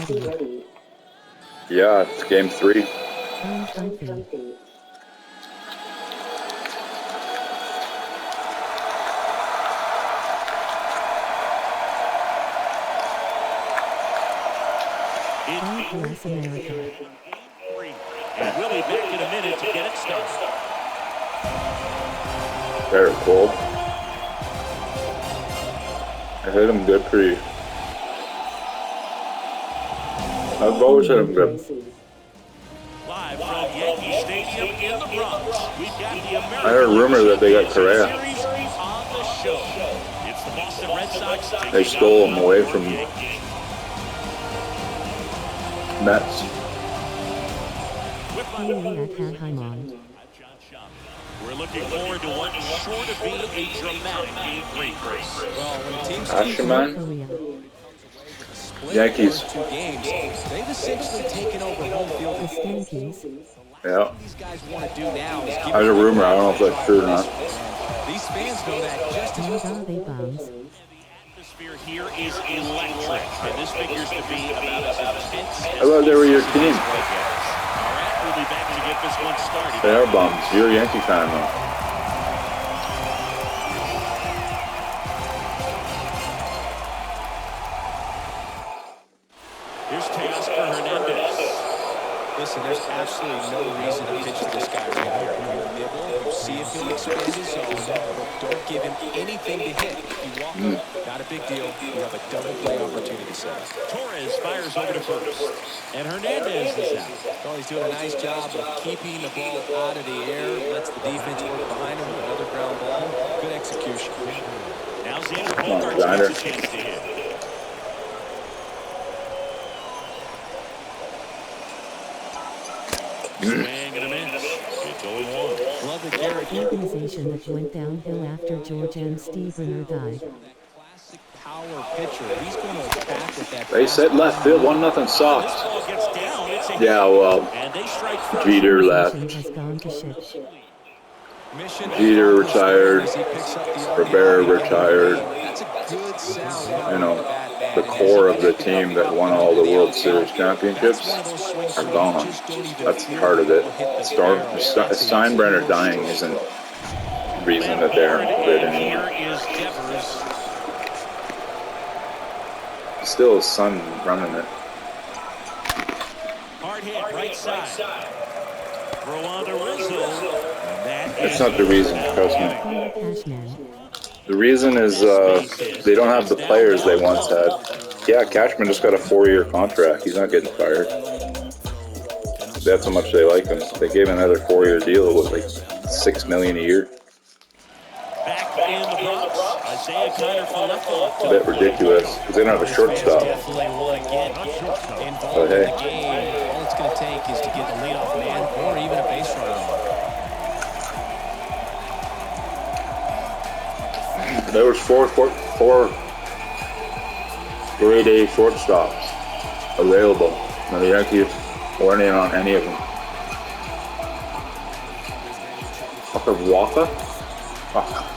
ready. Yeah, it's game 3. I'm comfy. God bless America. And we'll be back in a minute to get it started. Very cool. I hit him good pretty. I've always hit him good. Live from Yankee Stadium in the Bronx, we've got the American I heard a rumor that they got Correa. Series on the show. It's the Boston Red Sox. They stole him away from Mets. We're looking forward to what's sure to be a dramatic game 3. Well, when a team's Asherman. Yankees. 2 games, they've essentially taken over home field. Yeah. These guys want to do now is give I heard a rumor. I don't know if that's true or not. These fans know that just as well. The atmosphere here is electric, and this figures to be about as intense as I thought they were your team. all right, we'll be back to get this one started. They are bums. You're a Yankee fan, though. Here's Teoscar Hernandez. Listen, there's absolutely no reason to pitch to this guy right here. You nibble, you see if he'll expand his zone, but don't give him anything to hit. If you walk up, not a big deal. You have a double play opportunity set. Torres fires over to first, and Hernandez is out. Well, he's doing a nice job of keeping the ball out of the air, lets the defense work behind him with another ground ball. Good execution. Now Xander Bogaerts gets a chance to hit. Swing and a miss. It's 0-1. Love the Garrett. The organization that went downhill after George M. Steve died. Classic power pitcher. He's going to attack with that. They said left field, 1-0 Sox. This ball gets down. It's a Yeah, well, and they strike first. Jeter left. Has gone to shit. Jeter retired. Rivera retired. That's a good sound. You know, the core of the team that won all the World Series championships are gone. That's part of it. Steinbrenner dying isn't the reason that they aren't good anymore. Here is Devers. Still his son running it. Hard hit, right side. Throw on to Rizzo. That's not the reason, trust me. The reason is they don't have the players they once had. Yeah, Cashman just got a 4-year contract. He's not getting fired. That's how much they like him. They gave him another 4-year deal. It was like $6 million a year. Back in the Bronx, Isaiah Kiner for left off. A bit ridiculous because they don't have a shortstop. Definitely want to get involved But hey. in the game. All it's going to take is to get a leadoff man or even a base runner. There was four grade A shortstops available. Now the Yankees weren't in on any of them. Fucker Walker? Fuck.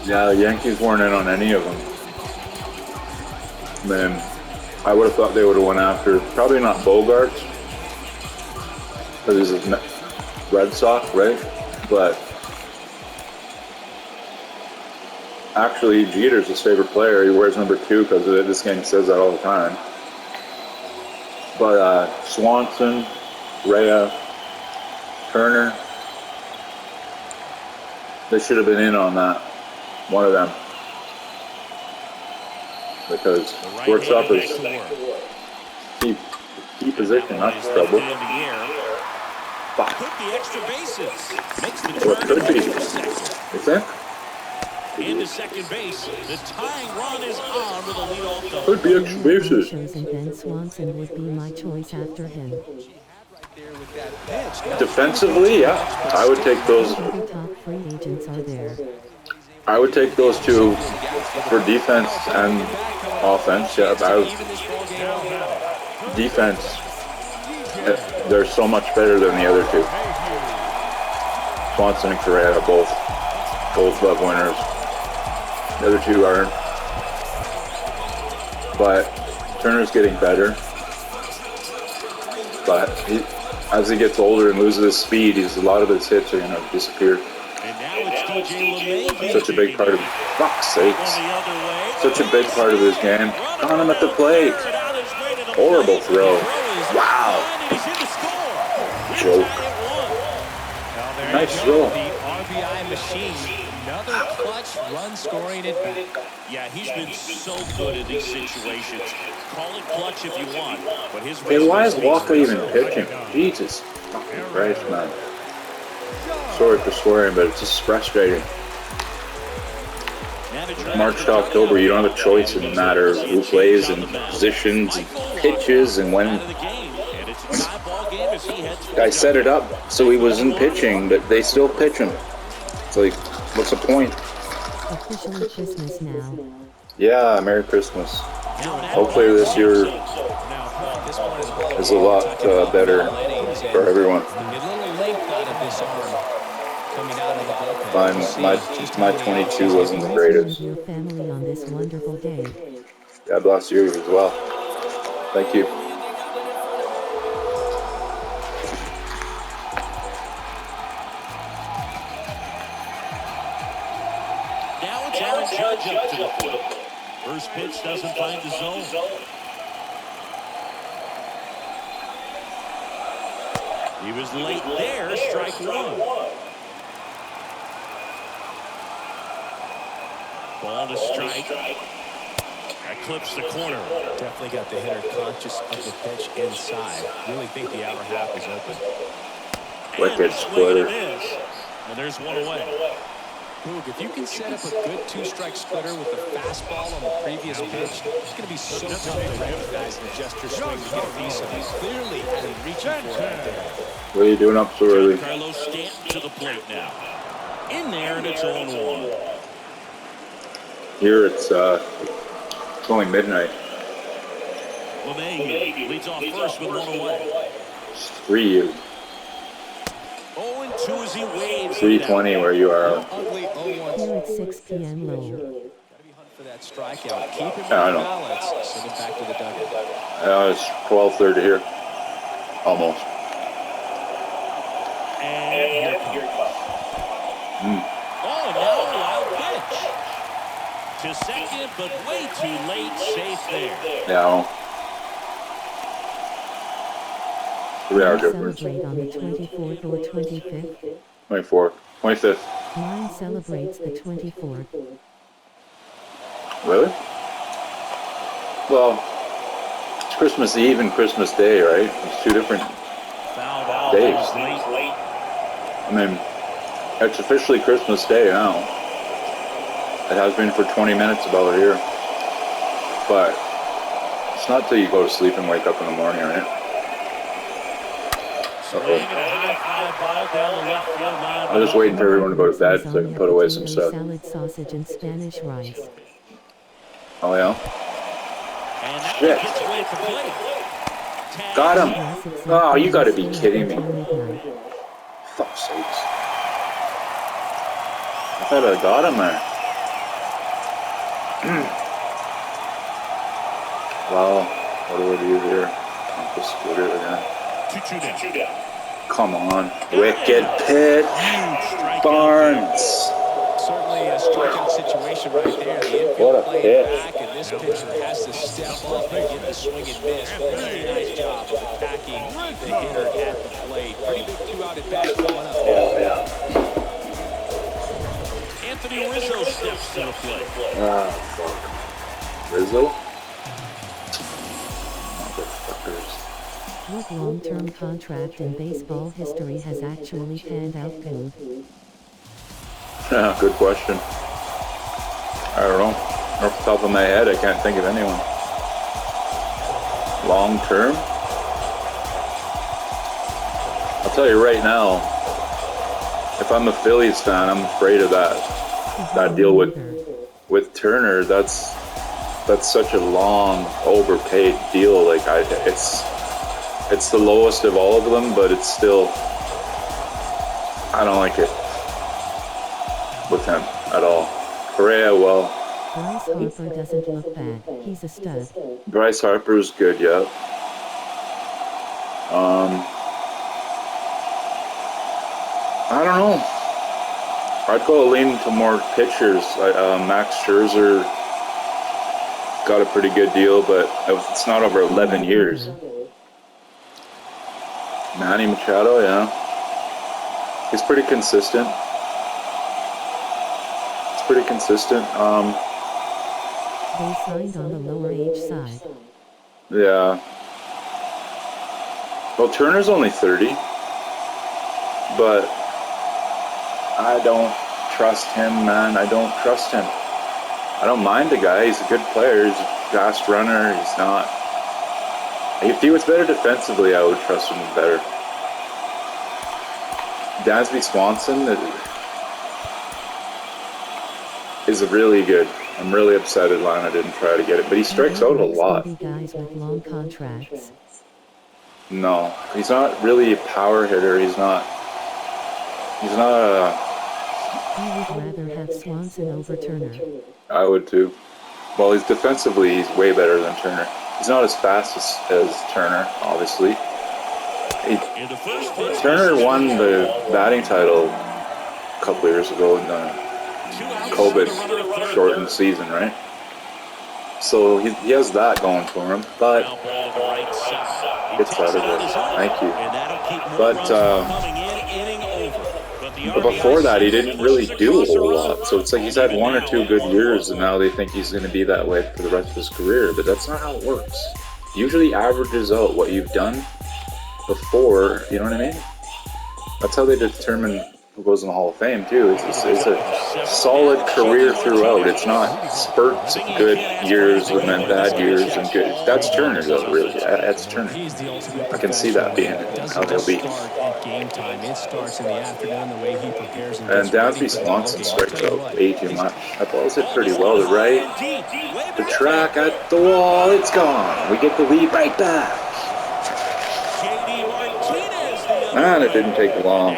Yeah, the Yankees weren't in on any of them. Man, I would have thought they would have went after, probably not Bogaerts, because he's a Red Sox, right? But actually, Jeter's his favorite player. He wears number 2 because this game says that all the time. But Swanson, Rhea, Turner, they should have been in on that. One of them. Because shortstop is key position, not trouble. Fuck. What could be? You think? Into second base. The tying run is on with a leadoff double. Could be extra bases. And Ben Swanson would be my choice after him. Defensively, yeah. I would take those. The top free agents are there. I would take those two for defense and offense. Yeah, defense, they're so much better than the other two. Swanson and Correa, both Gold Glove winners. The other two aren't. But Turner's getting better. But as he gets older and loses his speed, a lot of his hits are going to disappear. Such a big part of, fuck's sakes, such a big part of his game. On him at the plate. Horrible throw. Wow. Joke. Nice throw. The RBI machine. Another clutch run scoring at bat. Yeah, he's been so good in these situations. Call it clutch if you want, but his Hey, why is Walker even pitching? Jesus fucking Christ, man. Sorry for swearing, but it's just frustrating. March to October, you don't have a choice in the matter of who plays and positions and pitches and when. I set it up so he wasn't pitching, but they still pitch him. It's like, what's the point? Officially Christmas now. Yeah, Merry Christmas. Hopefully this year is a lot better for everyone. My 22 wasn't the greatest. Your family on this wonderful day. God bless you as well. Thank you. Now it's Aaron Judge up to the plate. First pitch doesn't find the zone. He was late there, strike one. Ball to strike. That clips the corner. Definitely got the hitter conscious of the pitch inside. Really think the outer half is open. Wicked splitter. And there's one away. Boog, if you can set up a good two-strike splitter with the fastball on the previous pitch, it's going to be so tough to recognize and adjust your swing to get a piece of it. Clearly had him reaching for it right there. What are you doing up so early? Carlos Stanton to the plate now. In there, and it's 0-1. Here it's only midnight. LeMahieu leads off first with one away. It's 3 0-2 as he waves. 3:20 where you are. Here at 6 p.m. low. Gotta be hunting for that strikeout. Keep him in Yeah, I know. balance. Send him back to the dugout. It's 12:30 here. Almost. And here it comes. Oh, now a wild pitch. To second, but way too late. Safe there. Yeah. 3 hour difference. Celebrate on the 24th or 25th. 24th. 25th. Mine celebrates the 24th. Really? Well, it's Christmas Eve and Christmas Day, right? It's 2 different days. I mean, it's officially Christmas Day now. It has been for 20 minutes about here. But it's not till you go to sleep and wake up in the morning, right? I'm just waiting for everyone to go to bed so I can put away some stuff. Salad, sausage, and Spanish rice. Oh, yeah? Shit. Got him! Oh, you gotta be kidding me. Fuck's sakes. I thought I got him there. Well, what do we do here? I'll just split it again. 2-2 down. Come on. Wicked pitch. Barnes. Certainly a striking situation right there. The What a infield playing pitch. back, and this pitcher has to step up and get the swing and miss. Really nice job of attacking the hitter at the plate. Pretty big 2-out at bat coming up. Yeah. Anthony Rizzo steps to the plate. Ah, fuck. Rizzo? Motherfuckers. What long-term contract in baseball history has actually panned out good? Good question. I don't know. Off the top of my head, I can't think of anyone. Long term? I'll tell you right now, if I'm a Phillies fan, I'm afraid of that deal with Turner. That's such a long, overpaid deal. Like it's It's the lowest of all of them, but it's still... I don't like it with him at all. Correa, well... Bryce Harper doesn't look bad. He's a stud. Bryce Harper's good, yeah. I don't know. I'd go lean to more pitchers. Max Scherzer got a pretty good deal, but it's not over 11 years. Manny Machado, yeah. He's pretty consistent. It's pretty consistent. They signed on the lower age side. Yeah. Well, Turner's only 30, but I don't trust him, man. I don't trust him. I don't mind the guy. He's a good player. He's a fast runner. He's not... If he was better defensively, I would trust him better. Dansby Swanson is really good. I'm really upset Atlanta didn't try to get it, but he strikes out a lot. Guys with long contracts. No, he's not really a power hitter. He's not a... I would rather have Swanson over Turner. I would too. Well, he's defensively, he's way better than Turner. He's not as fast as Turner, obviously. Turner won the batting title a couple years ago in the COVID-shortened season, right? So he has that going for him, but it's out of it. Thank you. But before that, he didn't really do a whole lot. So it's like he's had 1 or 2 good years, and now they think he's going to be that way for the rest of his career. But that's not how it works. Usually averages out what you've done before, you know what I mean? That's how they determine who goes in the Hall of Fame, too. It's a solid career throughout. It's not spurts of good years and then bad years and good. That's Turner, though, really. That's Turner. I can see that being how he'll be. And Dansby Swanson strikes out way too much. That ball's hit pretty well to right. The track at the wall, it's gone. We get the lead right back. Man, it didn't take long.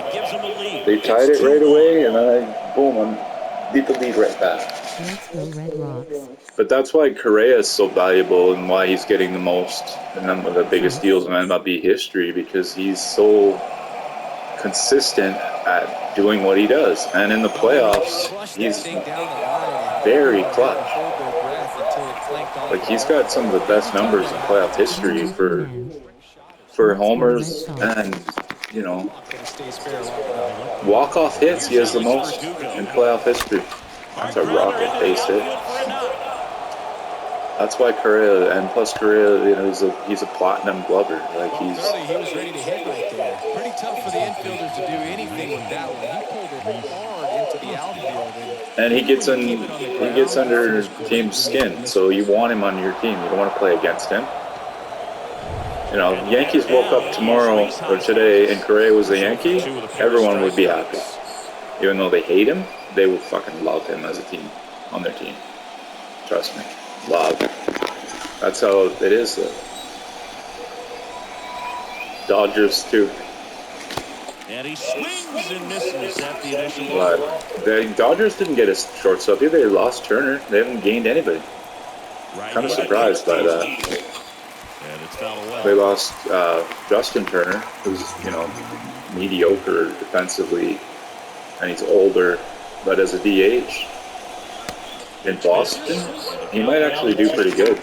They tied it right away, and then boom, I beat the lead right back. Let's go Redsox. But that's why Correa is so valuable and why he's getting the most and then the biggest deals in MLB history, because he's so consistent at doing what he does. And in the playoffs, he's very clutch. Like, he's got some of the best numbers in playoff history for homers and, you know, walk-off hits. He has the most in playoff history. That's a rocket base hit. That's why Correa, and plus Correa, you know, he's a platinum glover. Like, he was ready to hit right there. Pretty tough for the infielders to do anything with that one. He pulled it hard into the outfield. And he gets under team's skin, so you want him on your team. You don't want to play against him. You know, Yankees woke up tomorrow or today and Correa was a Yankee, everyone would be happy. Even though they hate him, they would fucking love him as a team, on their team. Trust me. Love. That's how it is, though. Dodgers, too. And he swings and misses at the initial. But the Dodgers didn't get a shortstop either. They lost Turner. They haven't gained anybody. Kind of surprised by that. They lost Justin Turner, who's, you know, mediocre defensively, and he's older, but as a DH in Boston, he might actually do pretty good.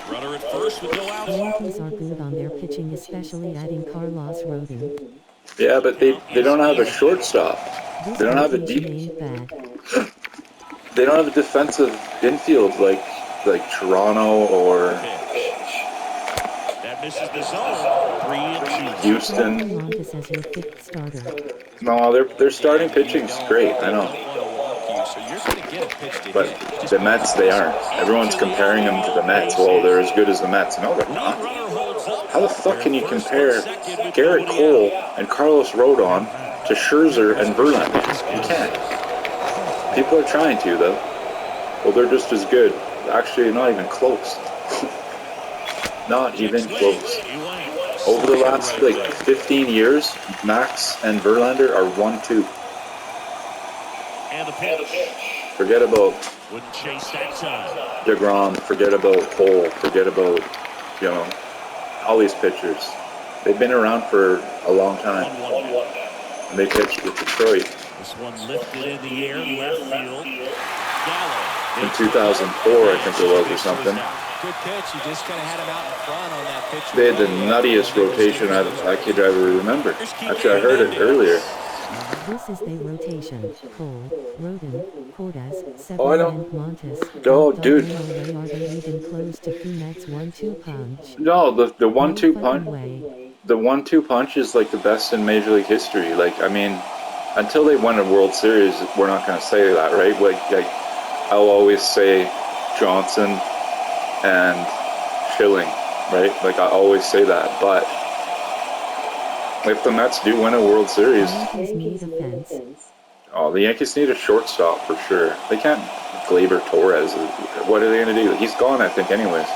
The Yankees are good on their pitching, especially adding Carlos Rodon. Yeah, but they don't have a shortstop. They don't have a deep. They don't have a defensive infield like Toronto or Houston. No, their starting pitching's great. I know. But the Mets, they aren't. Everyone's comparing them to the Mets. Well, they're as good as the Mets. No, they're not. How the fuck can you compare Garrett Cole and Carlos Rodon to Scherzer and Verlander? You can't. People are trying to, though. Well, they're just as good. Actually, not even close. Not even close. Over the last like 15 years, Max and Verlander are 1-2. And a pitch. Forget about Wouldn't chase that time. DeGrom. Forget about Cole. Forget about, you know, all these pitchers. They've been around for a long time. 1-1. And they pitched with Detroit. This one lifted in the air, left field. Gallo In 2004, I think it was, or something. Good pitch. You just kind of had him out in front on that pitch. They had the nuttiest rotation I could ever remember. Actually, I heard it earlier. This is the rotation. Cole, Rodon, Cordes, Oh, I Severino, know. and Montes. No, dude. No way are they even close to Funak's 1-2 punch. No, the No 1-2 fucking punch. way. The 1-2 punch is like the best in Major League history. Like, I mean, until they win a World Series, we're not going to say that, right? Like I'll always say Johnson and Schilling, right? Like, I always say that. But if the Mets do win a World Series, Yankees need a fence. oh, the Yankees need a shortstop for sure. They can't Gleyber Torres. What are they going to do? He's gone, I think, anyways.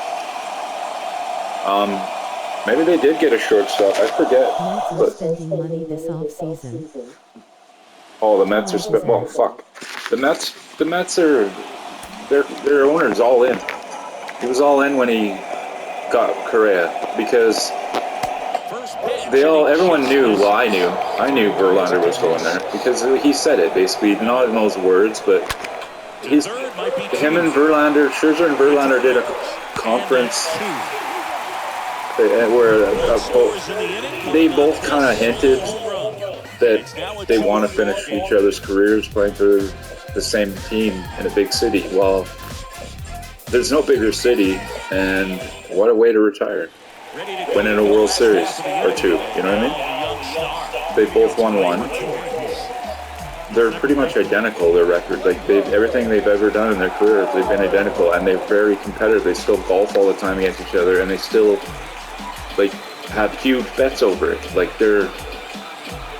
Maybe they did get a shortstop. I forget. Mets are But spending money this offseason. oh, the Mets are spent. Well, fuck. The Mets are their owner's all in. He was all in when he got Correa because everyone knew. Well, I knew Verlander was going there because he said it basically, not in those words, but him and Verlander, Scherzer and Verlander did a conference where they both kind of hinted that they want to finish each other's careers playing for the same team in a big city. Well, there's no bigger city, and what a way to retire. Winning a World Series or two, you know what I mean? They both won one. They're pretty much identical, their record. Like, everything they've ever done in their career, they've been identical, and they're very competitive. They still golf all the time against each other, and they still, like, have huge bets over it. Like, they're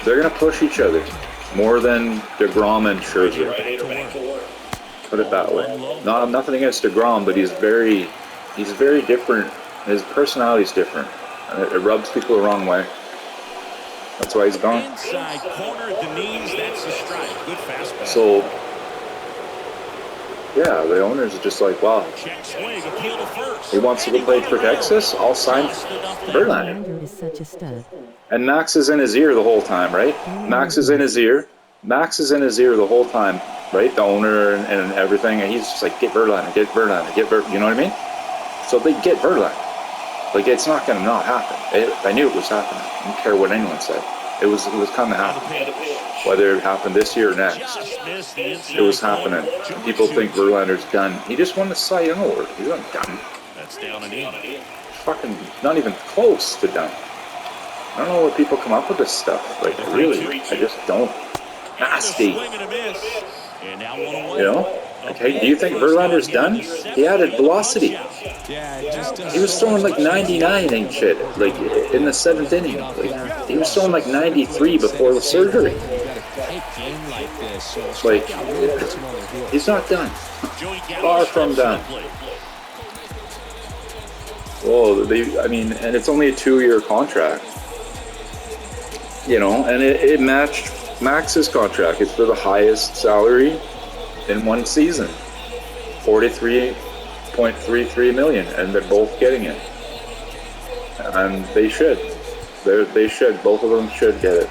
gonna push each other more than DeGrom and Scherzer. Put it that way. Nothing against DeGrom, but he's very different. His personality's different. It rubs people the wrong way. That's why he's gone. Inside corner at the knees, that's a strike. Good fastball. So, yeah, the owners are just like, wow, Check swing, appeal to first. he wants to go play for Texas? I'll sign Verlander. Verlander is such a stud. And Max is in his ear the whole time, right? Max is in his ear. Max is in his ear the whole time, right? The owner and everything. And he's just like, get Verlander, get Verlander, get Verlander. You know what I mean? So they get Verlander. Like, it's not going to not happen. I knew it was happening. I don't care what anyone said. It was coming to happen. Whether it happened this year or next, it was happening. People think Verlander's done. He just won the Cy Young Award. He's not done. That's down and in. Fucking not even close to done. I don't know where people come up with this stuff. Like, really, I just don't. Nasty. You know? Okay, do you think Verlander's done? He added velocity. He was throwing like 99 and shit, like in the 7th inning. Like, he was throwing like 93 before the surgery. Like, he's not done. Far from done. Well, and it's only a 2-year contract. You know, and it matched Max's contract. It's for the highest salary in one season, $43.33 million, and they're both getting it, and they should. They should. Both of them should get it.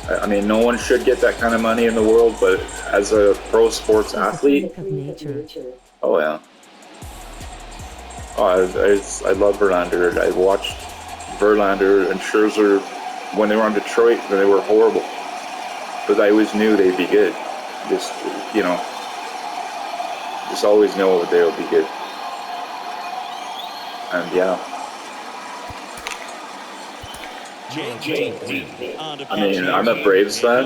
I mean, no one should get that kind of money in the world, but as a pro sports athlete, oh yeah. Oh, I love Verlander. I watched Verlander and Scherzer when they were on Detroit, and they were horrible, but I always knew they'd be good. Just, you know, just always know they'll be good. And yeah. I mean, I'm a Braves fan,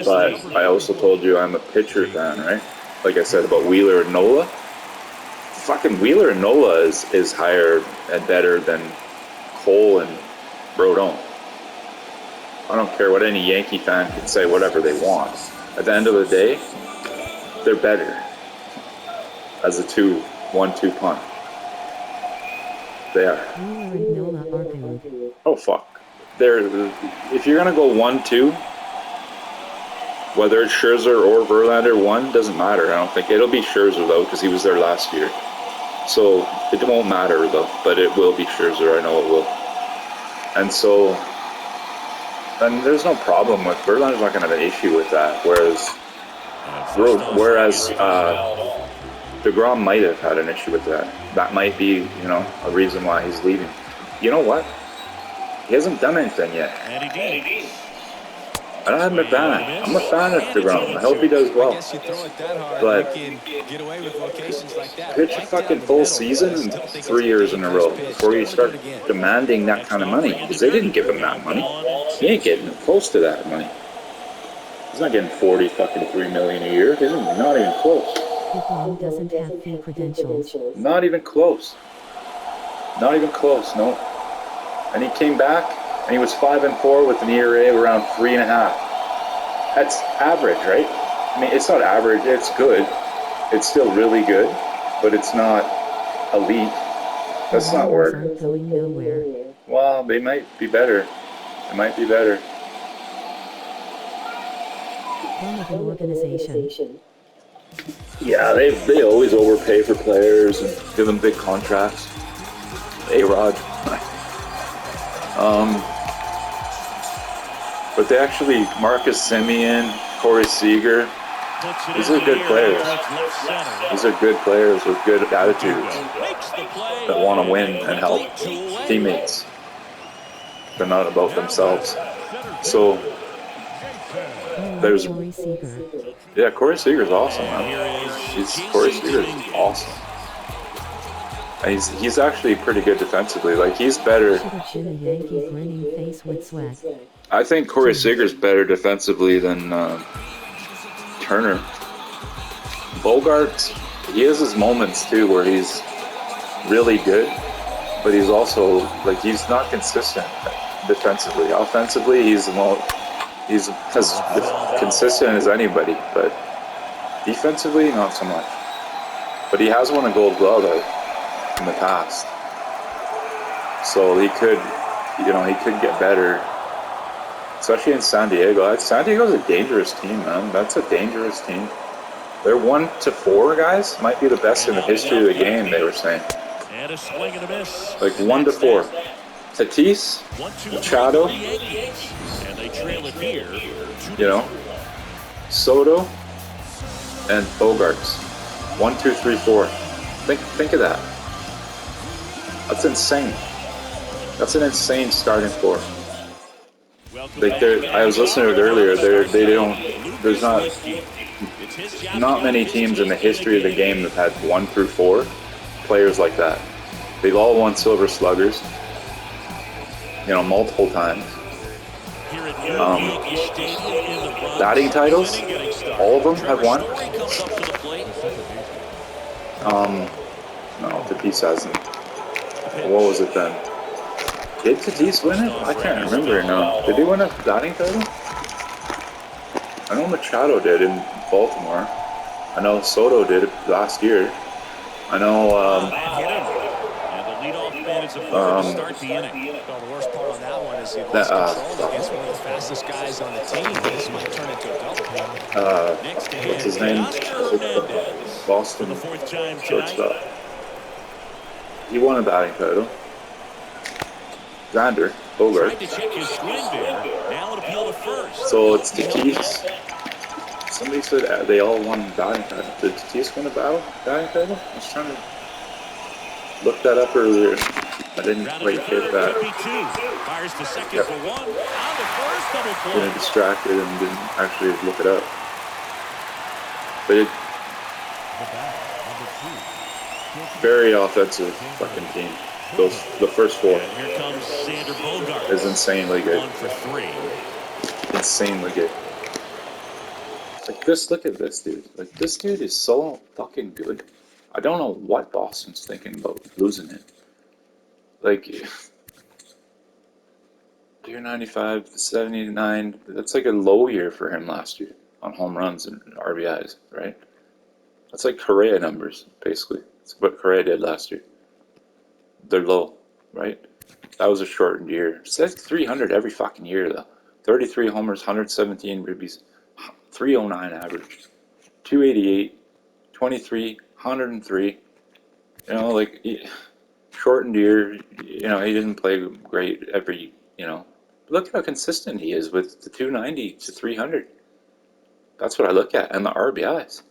but I also told you I'm a pitcher fan, right? Like I said about Wheeler and Nola. Fucking Wheeler and Nola is higher and better than Cole and Rodon. I don't care what any Yankee fan can say, whatever they want. At the end of the day, they're better as a 1-2 punch. They are. Wheeler and Nola are good. Oh, fuck. If you're going to go 1-2, whether it's Scherzer or Verlander, 1 doesn't matter. I don't think. It'll be Scherzer, though, because he was there last year. So it won't matter, though, but it will be Scherzer. I know it will. And so, and there's no problem with Verlander's not going to have an issue with that. Whereas DeGrom might have had an issue with that. That might be, a reason why he's leaving. You know what? He hasn't done anything yet. I'm a fan. I'm a fan of DeGrom. I hope he does well. I guess you throw it that hard, But you can get away with locations like that. pitch a fucking full season 3 years in a row before you start demanding that kind of money. Because they didn't give him that money. He ain't getting close to that money. He's not getting $43 million a year. He's not even close. DeGrom doesn't have fee credentials. Not even close. Not even close, no. And he came back, and he was 5-4 with an ERA of around 3.5. That's average, right? I mean, it's not average. It's good. It's still really good, but it's not elite. That's not where. Aren't going nowhere. Well, they might be better. They might be better. One of an organization. Yeah, they always overpay for players and give them big contracts. A-Rod. But they actually, Marcus Semien, Corey Seager, these are good players. These are good players with good attitudes that want to win and help teammates. They're not about themselves. So there's, Corey Seager. yeah, Corey Seager's awesome, man. Corey Seager's awesome. And he's actually pretty good defensively. Like, he's better. Should have been a Yankee grinning face with sweat. I think Corey Seager's better defensively than Turner. Bogarts, he has his moments too where he's really good, but he's also, like, he's not consistent defensively. Offensively, he's as consistent as anybody, but defensively, not so much. But he has won a Gold Glove in the past, so he could get better, especially in San Diego. San Diego's a dangerous team, man. That's a dangerous team. Their 1-4 guys might be the best in the history of the game, they were saying. And a swing and a miss. Like 1-4. Tatis, Machado, and they trail it here. Soto, and Bogarts. 1, 2, 3, 4. Think of that. That's insane. That's an insane starting four. Like, I was listening to it earlier. There's not many teams in the history of the game that had 1-4 players like that. They've all won Silver Sluggers, multiple times. Batting titles, all of them have won. No, Tatis hasn't. What was it then? Did Tatis win it? I can't remember now. Did he win a batting title? I know Machado did in Baltimore. I know Soto did it last year. I know, the worst part on that one is he lost control against one of the fastest guys on the team. This might turn into a double. what's his name? Boston shortstop. He won a batting title. Xander Bogart. So it's Tatis. Somebody said they all won batting title. Did Tatis win a batting title? I was trying to look that up earlier. I didn't quite get that. Yep. Getting distracted and didn't actually look it up. But very offensive fucking team. The first four is insanely good. Insanely good. Like, just look at this dude. Like, this dude is so fucking good. I don't know what Boston's thinking about losing it. Like, 295 to 79. That's like a low year for him last year on home runs and RBIs, right? That's like Correa numbers, basically. That's what Correa did last year. They're low. right? That was a shortened year. It says 300 every fucking year, though. 33 homers, 117 ribbies, 309 average, 288, 23, 103. You know, like, shortened year, you know, he didn't play great every, you know. Look at how consistent he is with the 290 to 300. That's what I look at. And the RBIs.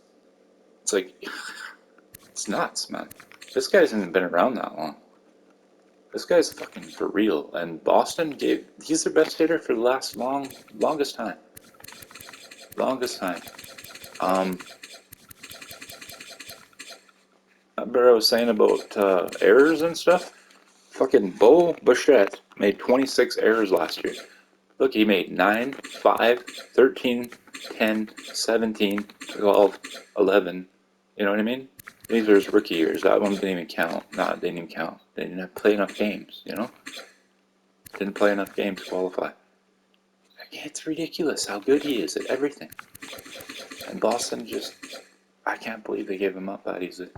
It's like, it's nuts, man. This guy hasn't been around that long. This guy's fucking for real. And Boston he's their best hitter for the longest time. Longest time. Remember I was saying about errors and stuff? Fucking Bo Bichette made 26 errors last year. Look, he made 9, 5, 13, 10, 17, 12, 11. You know what I mean? These are his rookie years. That one didn't even count. Nah, it didn't even count. They didn't play enough games, you know? Didn't play enough games to qualify. It's ridiculous how good he is at everything. And Boston just... I can't believe they gave him up that easily.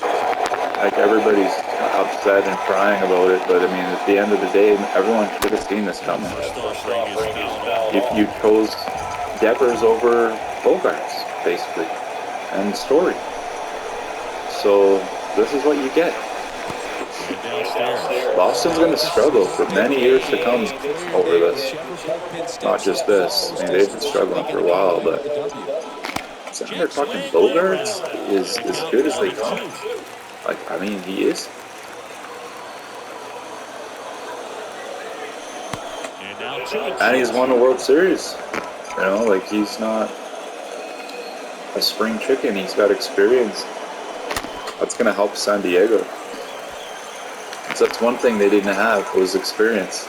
Like, everybody's upset and crying about it, but I mean, at the end of the day, everyone should have seen this coming. You chose Devers over Bogarts, basically, and Story. So, this is what you get. Boston's going to struggle for many years to come over this. Not just this. I mean, they've been struggling for a while, but Senator fucking Bogarts is as good as they come. Like, I mean, he is. And he's won a World Series. You know, like, he's not a spring chicken. He's got experience. That's going to help San Diego. So that's one thing they didn't have was experience.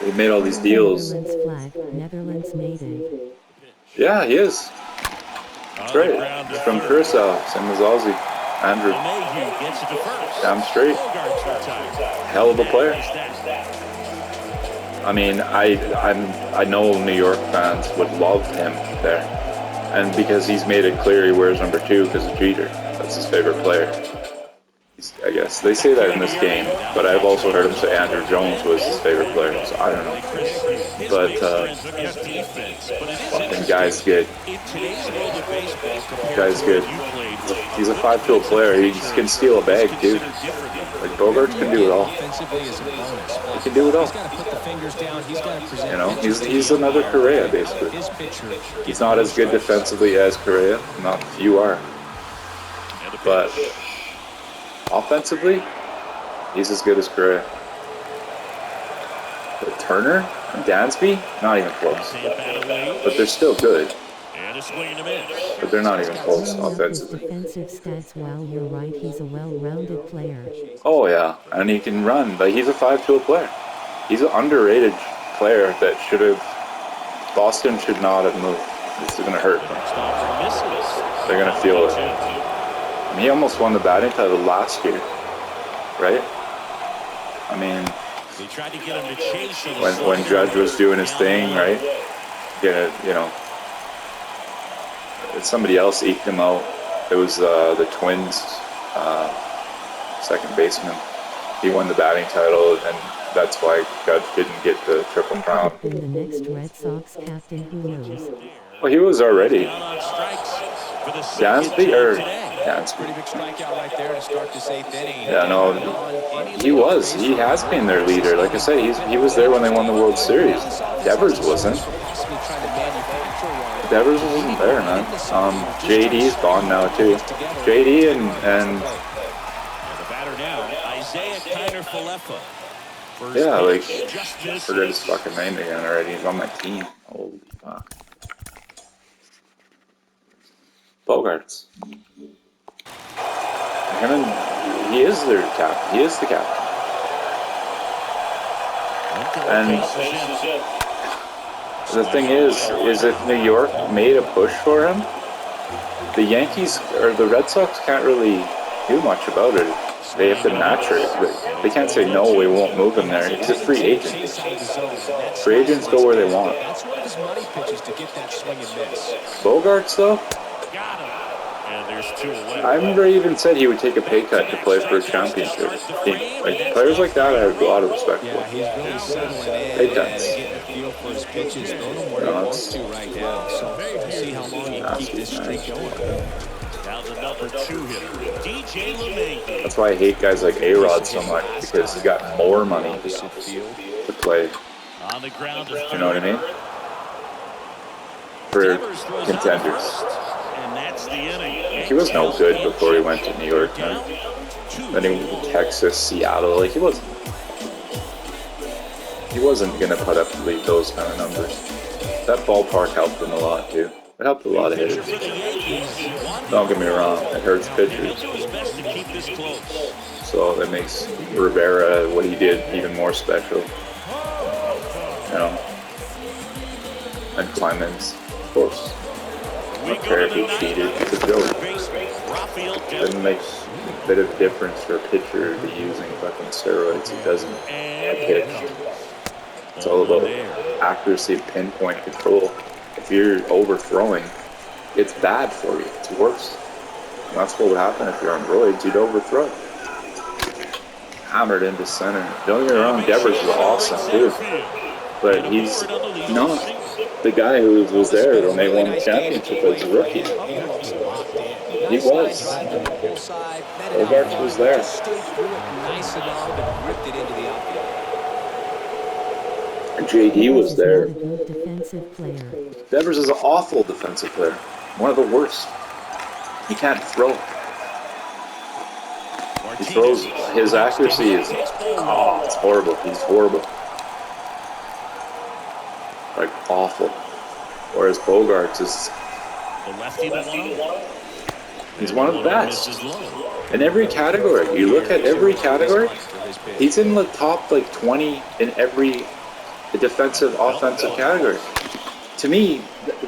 They made all these deals. Netherlands flag, Netherlands native. Yeah, he is. That's right. He's from Curacao, same as Aussie. Andrew. Damn straight. Hell of a player. I mean, I know New York fans would love him there. And because he's made it clear he wears number 2 because of Jeter. That's his favorite player. I guess they say that in this game, but I've also heard him say Andrew Jones was his favorite player, so I don't know. But fucking guy's good. Guy's good. He's a 5-tool player. He can steal a bag too. Like Bogarts can do it all. He can do it all. You know, he's another Correa basically. He's not as good defensively as Correa. Not few are, but offensively, he's as good as Correa. But Turner and Dansby, not even close. But they're still good. But they're not even close offensively. Defensive stats, while you're right, he's a well-rounded player. Oh yeah, and he can run. Like, he's a 5-tool player. He's an underrated player that should have... Boston should not have moved. This is going to hurt them. They're going to feel it. He almost won the batting title last year, right? I mean, when Judge was doing his thing, right? You know, somebody else eked him out. It was the Twins second baseman. He won the batting title, and that's why Judge didn't get the Triple Crown. And the next Red Sox captain, who knows? Well, he was already. Dansby or Dansby? Yeah, no, he was. He has been their leader. Like I said, he was there when they won the World Series. Devers wasn't. Devers wasn't there, man. JD's gone now too. JD and yeah, like, I forget his fucking name again already. He's on my team. Holy fuck. Bogarts. He is their captain. He is the captain. And the thing is if New York made a push for him, the Yankees or the Red Sox can't really do much about it. They have to match it. They can't say, no, we won't move him there. He's a free agent. Free agents go where they want. That's one of his money pitches to get that swing and miss. Bogarts, though? there's 2 away. I remember he even said he would take a pay cut to play for a championship team. Like, players like that, I have a lot of respect Yeah, for. he's really settling in Pay and cuts. getting a feel for his pitches, throwing them where he No, wants it's to right now. So we'll see how long he can keep this streak going. Now the number 2 hitter, DJ LeMahieu. That's why I hate guys like A-Rod so much, because he's got more money to play. On the ground to You know what I mean? For contenders. And that's the inning. He was no good before he went to New York, man. Then he went to Texas, Seattle. Like, he wasn't gonna put up those kind of numbers. That ballpark helped him a lot too. It helped a lot of hitters. Don't get me wrong, it hurts pitchers. So that makes Rivera, what he did, even more special. You know, and Clemens, of course. I don't care if he cheated, it's a joke. It makes a bit of difference for a pitcher to be using fucking steroids. He doesn't pitch. It's all about accuracy, pinpoint control. If you're overthrowing, it's bad for you. It's worse. And that's what would happen if you're on roids. You'd overthrow. Hammered into center. Don't get me wrong, Devers was awesome too. But he's not the guy who was there when they won the championship as a rookie. He was. Bogarts was there. JD was there. Defensive player. Devers is an awful defensive player. One of the worst. He can't throw. He throws, his accuracy is, oh, it's horrible. He's horrible. Like, awful. Whereas Bogarts is, he's one of the best. In every category. You look at every category, he's in the top, like, 20 in every defensive, offensive category. To me,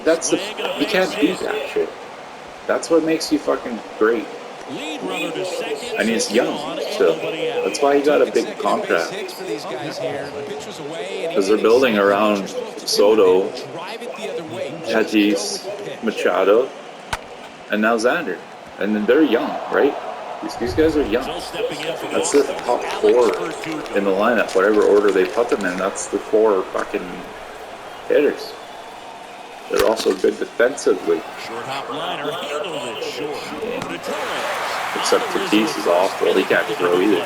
that's the, you can't beat that shit. That's what makes you fucking great. And he's young still. That's why he got a big contract. Because they're building around Soto, Tatis, Machado, and now Xander. And then they're young, right? These guys are young. That's the top 4 in the lineup, whatever order they put them in. That's the 4 fucking hitters. They're also good defensively. Except Tatis is awful. He can't throw either.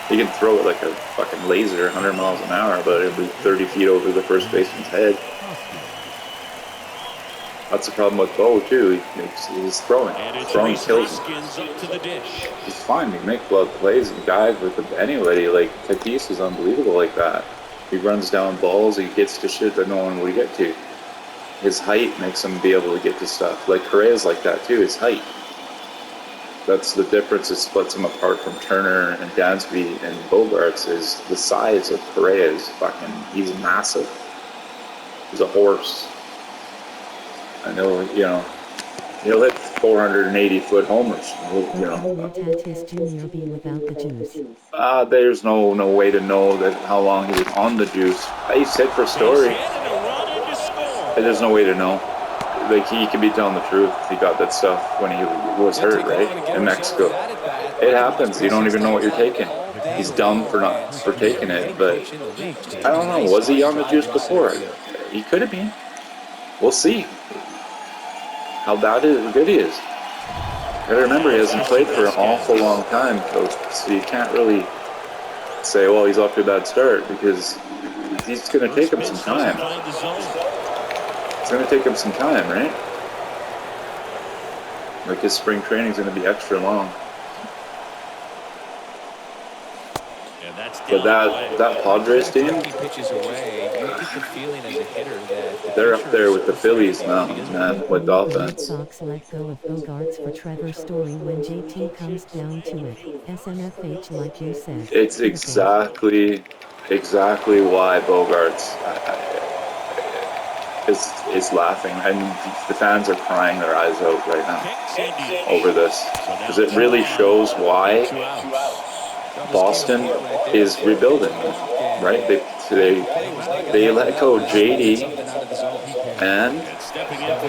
He can throw it like a fucking laser, 100 miles an hour, but it'll be 30 feet over the first baseman's head. That's the problem with Bo too. He's throwing. Throwing kills him. He's fine. He can make blood plays and dive with anybody. Like Tatis is unbelievable like that. He runs down balls. He gets to shit that no one would get to. His height makes him be able to get to stuff. Like Correa's like that too. His height. That's the difference. It splits him apart from Turner and Dansby and Bogarts. Is the size of Correa is fucking. He's massive. He's a horse. I know, you know, he'll hit 480-foot homers. You know. Tatis Jr. be without the juice. There's no way to know that how long he was on the juice. He said for story. There's no way to know. Like he could be telling the truth. He got that stuff when he was hurt, right, in Mexico. It happens. You don't even know what you're taking. He's dumb for taking it, but I don't know. Was he on the juice before? He could have been. We'll see how good he is. You gotta remember, he hasn't played for an awful long time, Coach. So you can't really say, well, he's off to a bad start, because he's gonna take him some time. It's gonna take him some time, right? Like his spring training's gonna be extra long. But that Padres team, they're up there with the Phillies now, man, with offense. Sox let go of Bogarts for Trevor Story when JT comes down to it. SNFH, like you said. It's exactly why Bogarts is laughing, and the fans are crying their eyes out right now over this, because it really shows why Boston is rebuilding, right? They let go JD and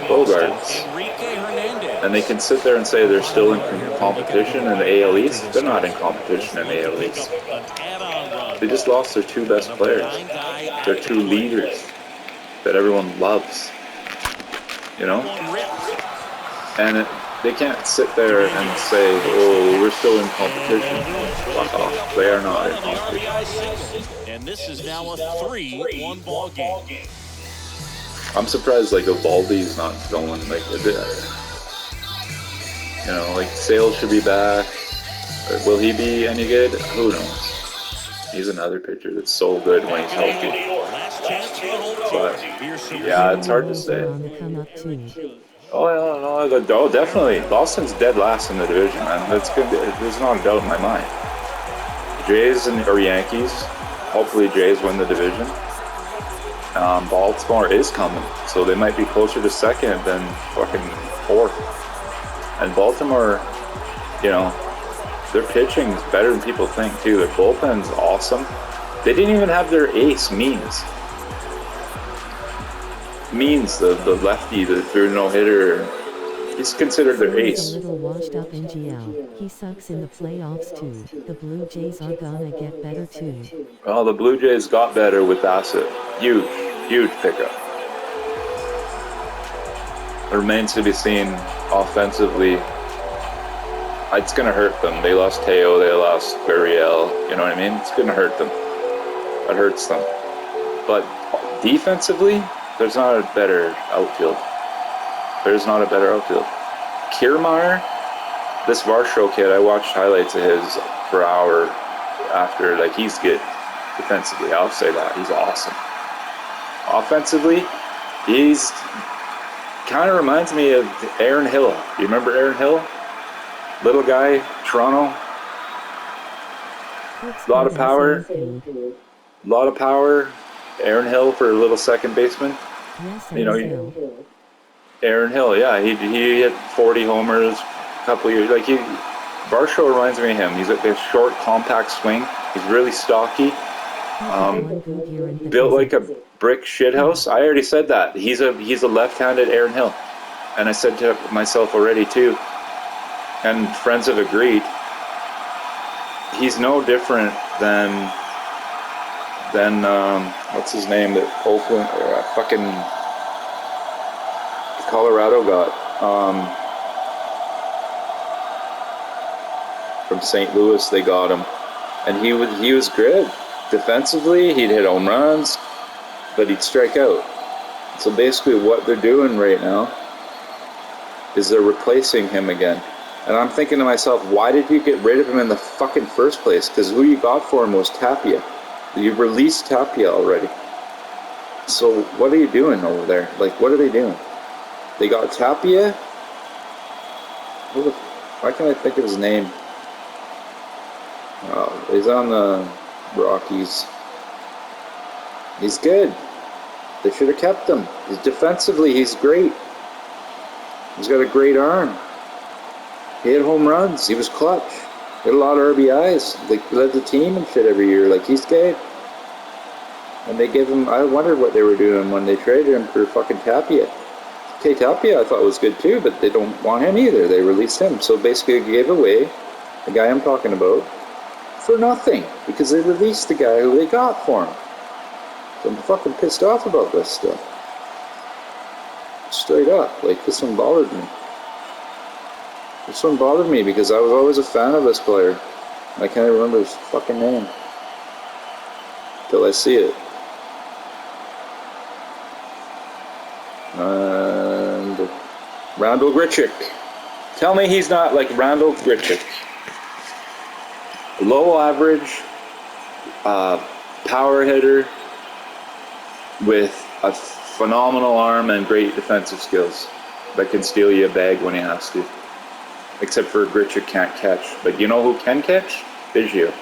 Bogarts. And they can sit there and say they're still in competition in the AL East. They're not in competition in the AL East. They just lost their 2 best players. Their 2 leaders that everyone loves. You know? And they can't sit there and say, oh, we're still in competition. Fuck off. They are not in competition. And this is now a 3-1 ball game. I'm surprised, like, Evaldi's not going. Like, you know, like, Sales should be back. Will he be any good? Who knows? He's another pitcher that's so good when he's healthy. But, yeah, it's hard to say. Oh, definitely. Boston's dead last in the division, man. That's good. There's not a doubt in my mind. Jays or Yankees. Hopefully Jays win the division. Baltimore is coming, so they might be closer to second than fucking fourth. And Baltimore, you know, their pitching is better than people think too. Their bullpen's awesome. They didn't even have their ace, Means, the lefty that threw no hitter. He's considered their ace. A little washed up in GL. He sucks in the playoffs too. The Blue Jays are gonna get better too. Well, the Blue Jays got better with Bassett. Huge pickup. It remains to be seen offensively. It's going to hurt them. They lost Teo, they lost Gurriel. You know what I mean? It's going to hurt them. It hurts them. But defensively, there's not a better outfield. Kiermaier, this Varsho kid, I watched highlights of his per hour after. Like, he's good defensively. I'll say that. He's awesome. Offensively, he's kind of reminds me of Aaron Hill. Do you remember Aaron Hill? Little guy, Toronto. A lot of power. Aaron Hill for a little second baseman. Yes, you know, Aaron Hill, yeah, he hit 40 homers a couple years. Like, Varsho reminds me of him. He's got a short, compact swing. He's really stocky. Built like a brick shithouse. I already said that. He's a left-handed Aaron Hill, and I said to myself already too. And friends have agreed. He's no different than what's his name that Oakland fucking Colorado got from St. Louis. They got him, and he was good defensively. He'd hit home runs, but he'd strike out. So basically, what they're doing right now is they're replacing him again. And I'm thinking to myself, why did you get rid of him in the fucking first place? Because who you got for him was Tapia. You released Tapia already. So what are you doing over there? Like, what are they doing? They got Tapia. Why can't I think of his name? Oh, he's on the Rockies. He's good. They should have kept him. Defensively, he's great. He's got a great arm. He hit home runs. He was clutch. He had a lot of RBIs. They led the team and shit every year. Like, he's good. And they gave him... I wondered what they were doing when they traded him for fucking Tapia. Okay, Tapia I thought was good too, but they don't want him either. They released him. So basically they gave away the guy I'm talking about for nothing. Because they released the guy who they got for him. So I'm fucking pissed off about this stuff. Straight up. Like, this one bothered me. This one bothered me because I was always a fan of this player. I can't even remember his fucking name till I see it. And Randall Grichuk. Tell me he's not like Randall Grichuk. Low average, power hitter with a phenomenal arm and great defensive skills that can steal you a bag when he has to. Except for Grichuk can't catch. But you know who can catch? Biggio.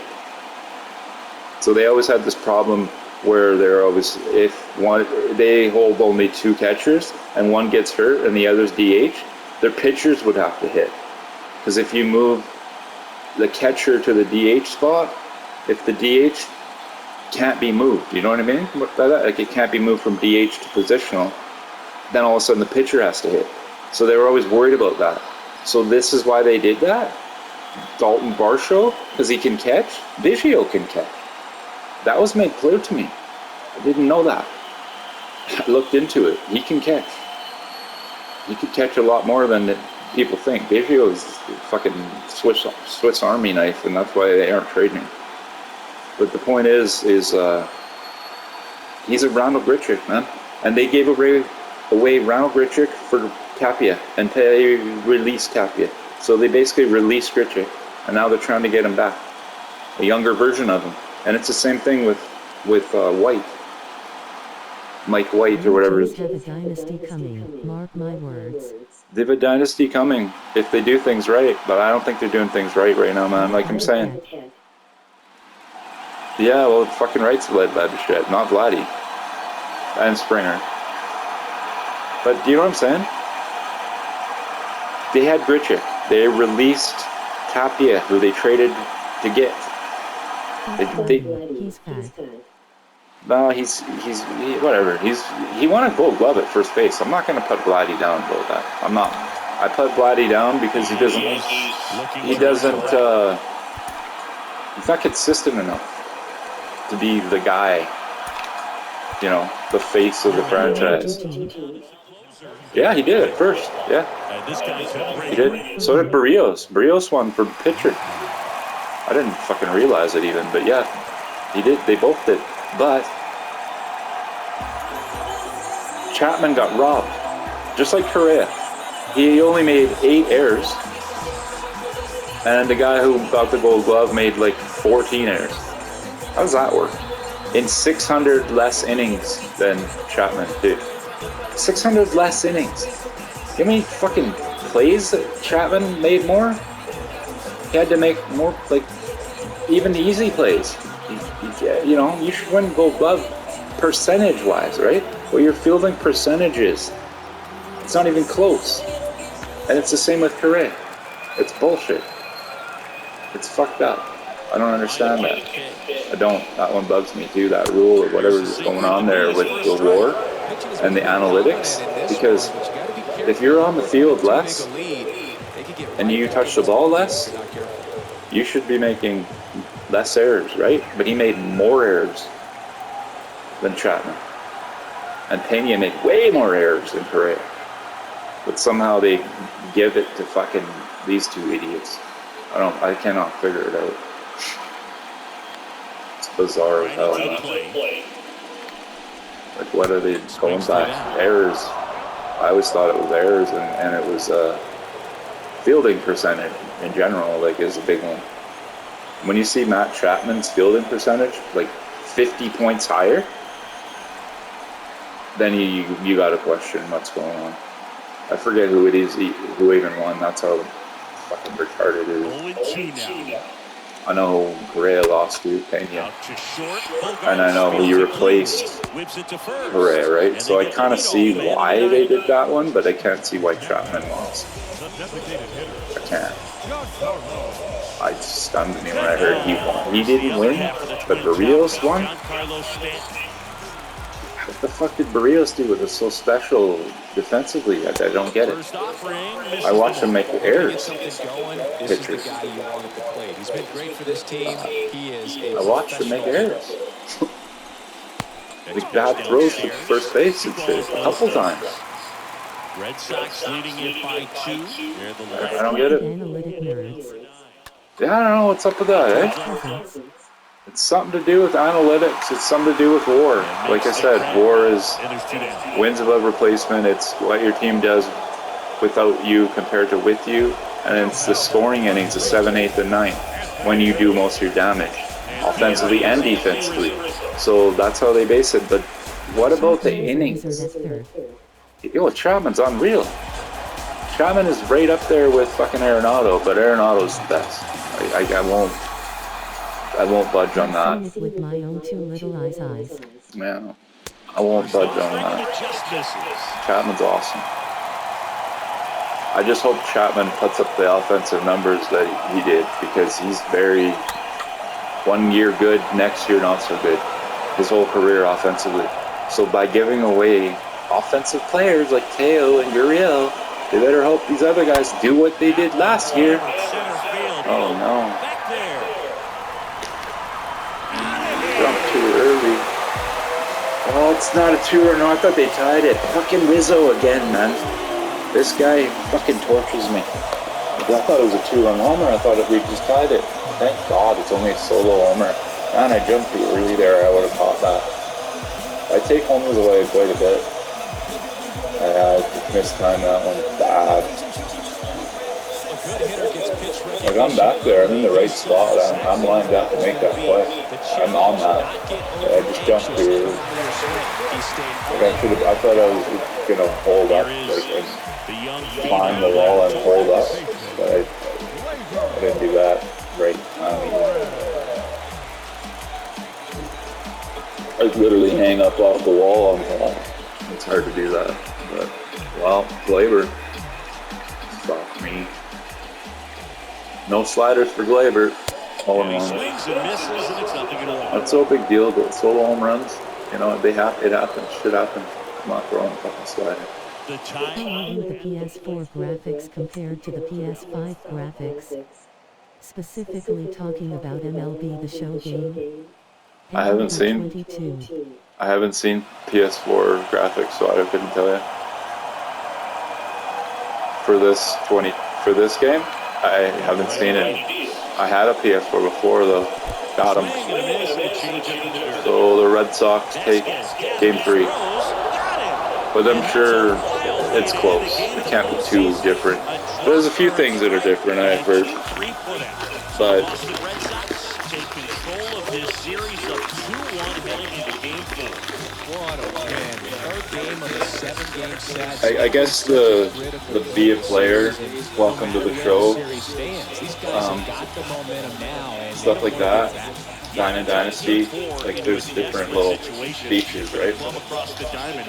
So they always had this problem where they're always, if one, they hold only 2 catchers and one gets hurt and the other's DH, their pitchers would have to hit. Because if you move the catcher to the DH spot, if the DH can't be moved, you know what I mean? Like, it can't be moved from DH to positional, then all of a sudden the pitcher has to hit. So they were always worried about that. So this is why they did that? Dalton Varsho? Because he can catch? Biggio can catch. That was made clear to me. I didn't know that. I looked into it. He can catch. He could catch a lot more than people think. Biggio is a fucking Swiss Army knife, and that's why they aren't trading him. But the point is he's a Ronald Grichuk, man. And they gave away Ronald Grichuk for Tapia, and they released Tapia. So they basically released Grichuk, and now they're trying to get him back. A younger version of him. And it's the same thing with White. Mike White or whatever. They have a dynasty coming, mark my words. They have a dynasty coming if they do things right, but I don't think they're doing things right now, man, like I'm saying. Yeah, well, fucking Wright's led by the shit, not Vladdy. And Springer. But do you know what I'm saying? They had Grichuk. They released Tapia, who they traded to get. He's fat. No, he's whatever. He won a Gold Glove at first base. I'm not going to put Vladdy down about that. I'm not. I put Vladdy down because he doesn't. He's not consistent enough to be the guy. You know, the face of the franchise. Yeah, he did at first. Yeah, he did. So did Barrios. Barrios won for pitcher. I didn't fucking realize it even, but yeah, he did. They both did. But Chapman got robbed, just like Correa. He only made 8 errors, and the guy who got the Gold Glove made like 14 errors. How does that work? In 600 less innings than Chapman did. 600 less innings. You know how many fucking plays that Chapman made more? He had to make more, like, even easy plays. You know, you should win Gold Glove percentage-wise, right? Well, your fielding percentages, it's not even close. And it's the same with Correa. It's bullshit. It's fucked up. I don't understand that. I don't. That one bugs me too, that rule or whatever is going on there with the WAR and the analytics. Because if you're on the field less and you touch the ball less, you should be making less errors, right? But he made more errors than Chapman. And Pena made way more errors than Correa. But somehow they give it to fucking these two idiots. I cannot figure it out. It's bizarre as hell. Like, what are they going by? Errors. I always thought it was errors, and it was fielding percentage in general, like, is a big one. When you see Matt Chapman's fielding percentage, like 50 points higher, then you got to question what's going on. I forget who it is, who even won. That's how fucking retarded it is. I know Correa lost to Pena, and I know he replaced Correa, right? So I kind of see why they did that one, but I can't see why Chapman lost. I can't. It stunned me when I heard he won. He didn't win, but Barrios won? What the fuck did Barrios do that was so special defensively? I don't get it. I watched him make errors. Pitchers. I watched him make errors. Like bad throws to first base and shit a couple times. Red Sox leading it by 2. I don't get it. Yeah, I don't know what's up with that, eh? It's something to do with analytics. It's something to do with WAR. Like I said, WAR is wins above replacement. It's what your team does without you compared to with you. And it's the scoring innings, the 7th, 8th, and 9th, when you do most of your damage, offensively and defensively. So that's how they base it. But what about the innings? Yo, Chapman's unreal. Chapman is right up there with fucking Arenado, but Arenado's the best. I won't budge on that. With my own 2 little eyes. Yeah, I won't budge on that. Chapman's awesome. I just hope Chapman puts up the offensive numbers that he did, because he's very 1 year good, next year not so good. His whole career offensively. So by giving away offensive players like Teo and Gurriel, They better hope these other guys do what they did last year. Oh no. Jumped too early. Oh, it's not a 2-run. No, I thought they tied it. Fucking Rizzo again, man. This guy fucking tortures me. I thought it was a 2-run homer. I thought we just tied it. Thank God it's only a solo homer. Man, I jumped too early there. I would have caught that. I take homers away quite a bit. I mistimed that one bad. Like, I'm back there. I'm in the right spot. I'm lined up to make that play. I'm on that. I just jumped too early. Like, I thought I was gonna hold up, like, and climb the wall and hold up, but I didn't do that right either. I literally hang up off the wall on top. It's hard to do that, but well, Glaber. Fuck me. No sliders for Glaber. All in one. That's no big deal, but solo home runs, you know, it happens, shit happens. I'm not throwing a fucking slider. How are you the PS4 graphics compared to the PS5 graphics? Specifically talking about MLB The Show game? I haven't seen PS4 graphics, so I couldn't tell you. For this game, I haven't seen it. I had a PS4 before though. Got him. So the Red Sox take Game 3. But I'm sure it's close. It can't be too different. There's a few things that are different, I've heard. But I guess the be a player, welcome to the show, stuff like that, Dynasty, like there's different little features, right?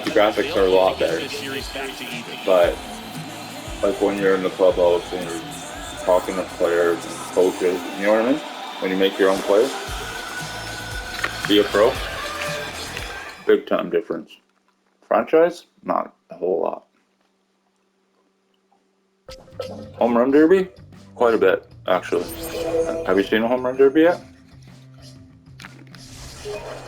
The graphics are a lot better, but like when you're in the clubhouse and you're talking to players and coaches, you know what I mean? When you make your own plays, be a pro, big time difference. Franchise, not a whole lot. Home run derby, quite a bit actually. Have you seen a home run derby yet?